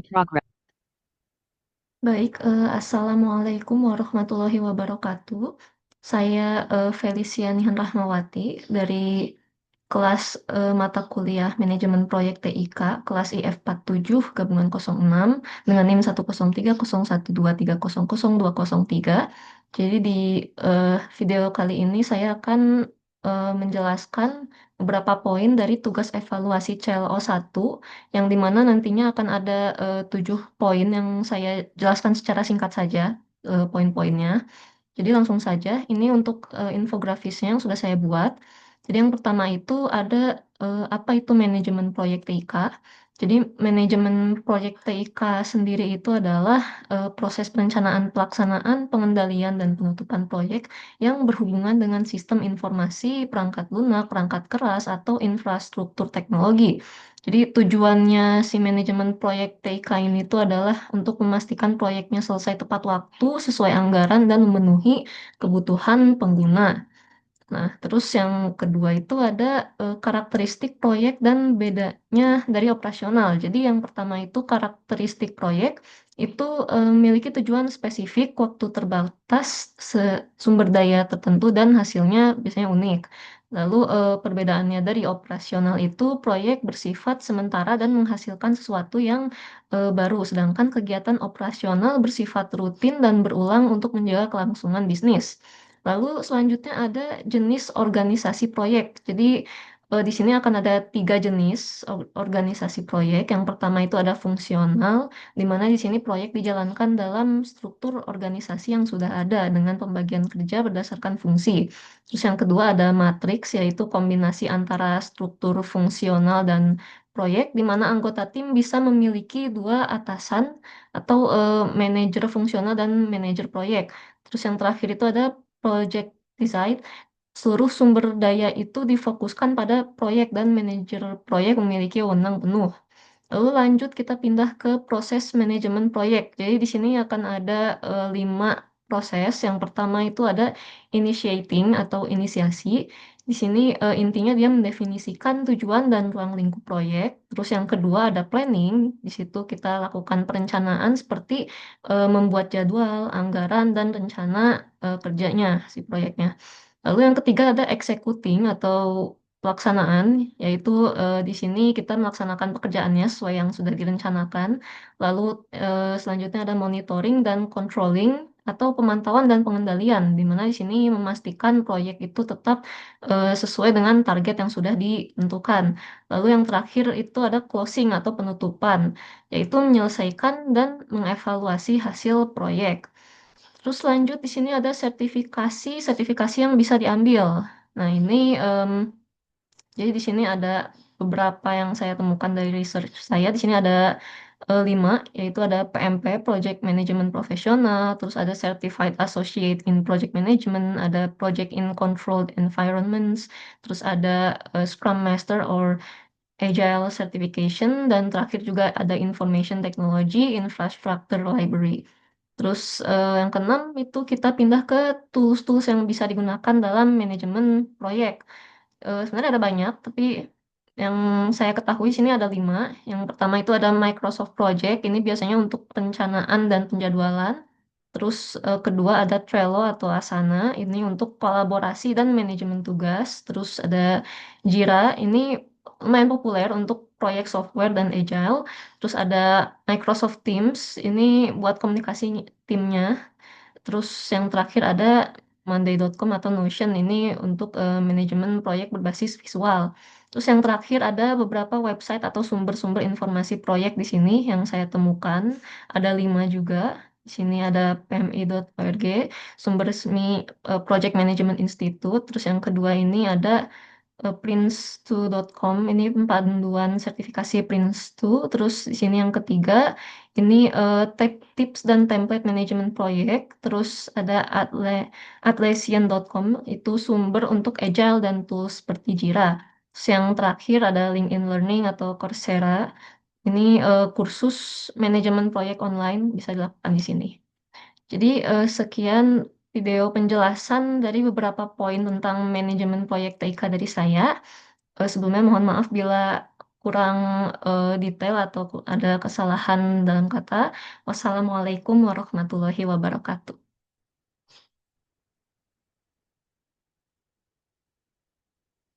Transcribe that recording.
In progress. Baik, Assalamualaikum warahmatullahi wabarakatuh. Saya Felicia Nihan Rahmawati dari kelas mata kuliah Manajemen Proyek TIK, kelas IF47 gabungan 06 dengan NIM 1030123000203. Jadi di video kali ini saya akan menjelaskan beberapa poin dari tugas evaluasi CLO 1 yang dimana nantinya akan ada 7 poin yang saya jelaskan secara singkat saja poin-poinnya. Jadi langsung saja, ini untuk infografisnya yang sudah saya buat. Jadi yang pertama itu ada apa itu manajemen proyek TIK. Jadi manajemen proyek TIK sendiri itu adalah proses perencanaan, pelaksanaan, pengendalian, dan penutupan proyek yang berhubungan dengan sistem informasi, perangkat lunak, perangkat keras, atau infrastruktur teknologi. Jadi tujuannya si manajemen proyek TIK ini itu adalah untuk memastikan proyeknya selesai tepat waktu, sesuai anggaran, dan memenuhi kebutuhan pengguna. Nah, terus yang kedua itu ada karakteristik proyek dan bedanya dari operasional. Jadi yang pertama itu karakteristik proyek itu memiliki tujuan spesifik, waktu terbatas, sumber daya tertentu, dan hasilnya biasanya unik. Lalu perbedaannya dari operasional itu proyek bersifat sementara dan menghasilkan sesuatu yang baru, sedangkan kegiatan operasional bersifat rutin dan berulang untuk menjaga kelangsungan bisnis. Lalu selanjutnya ada jenis organisasi proyek. Jadi di sini akan ada 3 jenis organisasi proyek. Yang pertama itu ada fungsional, di mana di sini proyek dijalankan dalam struktur organisasi yang sudah ada dengan pembagian kerja berdasarkan fungsi. Terus yang kedua ada matriks, yaitu kombinasi antara struktur fungsional dan proyek, di mana anggota tim bisa memiliki 2 atasan atau manajer fungsional dan manajer proyek. Terus yang terakhir itu ada project design, seluruh sumber daya itu difokuskan pada proyek dan manajer proyek memiliki wewenang penuh. Lalu lanjut kita pindah ke proses manajemen proyek. Jadi di sini akan ada 5 proses. Yang pertama itu ada initiating atau inisiasi. Di sini intinya dia mendefinisikan tujuan dan ruang lingkup proyek. Terus yang kedua ada planning. Di situ kita lakukan perencanaan seperti membuat jadwal, anggaran, dan rencana kerjanya si proyeknya. Lalu yang ketiga ada executing atau pelaksanaan, yaitu di sini kita melaksanakan pekerjaannya sesuai yang sudah direncanakan. Lalu selanjutnya ada monitoring dan controlling atau pemantauan dan pengendalian, di mana di sini memastikan proyek itu tetap sesuai dengan target yang sudah ditentukan. Lalu yang terakhir itu ada closing atau penutupan, yaitu menyelesaikan dan mengevaluasi hasil proyek. Terus lanjut di sini ada sertifikasi yang bisa diambil. Nah, ini jadi di sini ada beberapa yang saya temukan dari research saya. Di sini ada 5, yaitu ada PMP, Project Management Professional, terus ada Certified Associate in Project Management, ada Project in Controlled Environments, terus ada Scrum Master or Agile Certification, dan terakhir juga ada Information Technology Infrastructure Library. Terus yang keenam itu kita pindah ke tools-tools yang bisa digunakan dalam manajemen proyek. Sebenarnya ada banyak, tapi yang saya ketahui sini ada 5. Yang pertama itu ada Microsoft Project, ini biasanya untuk perencanaan dan penjadwalan. Terus kedua ada Trello atau Asana, ini untuk kolaborasi dan manajemen tugas. Terus ada Jira, ini lumayan populer untuk proyek software dan agile. Terus ada Microsoft Teams, ini buat komunikasi timnya. Terus yang terakhir ada Monday.com atau Notion, ini untuk manajemen proyek berbasis visual. Terus yang terakhir ada beberapa website atau sumber-sumber informasi proyek di sini yang saya temukan. Ada 5 juga. Di sini ada pmi.org, sumber resmi Project Management Institute. Terus yang kedua ini ada prince2.com, ini panduan sertifikasi Prince2. Terus di sini yang ketiga ini tips dan template manajemen proyek. Terus ada atlassian.com, itu sumber untuk agile dan tools seperti Jira. Terus yang terakhir ada LinkedIn Learning atau Coursera, ini kursus manajemen proyek online bisa dilakukan di sini. Jadi sekian video penjelasan dari beberapa poin tentang manajemen proyek TIK dari saya. Sebelumnya mohon maaf bila kurang detail atau ada kesalahan dalam kata. Wassalamualaikum warahmatullahi wabarakatuh.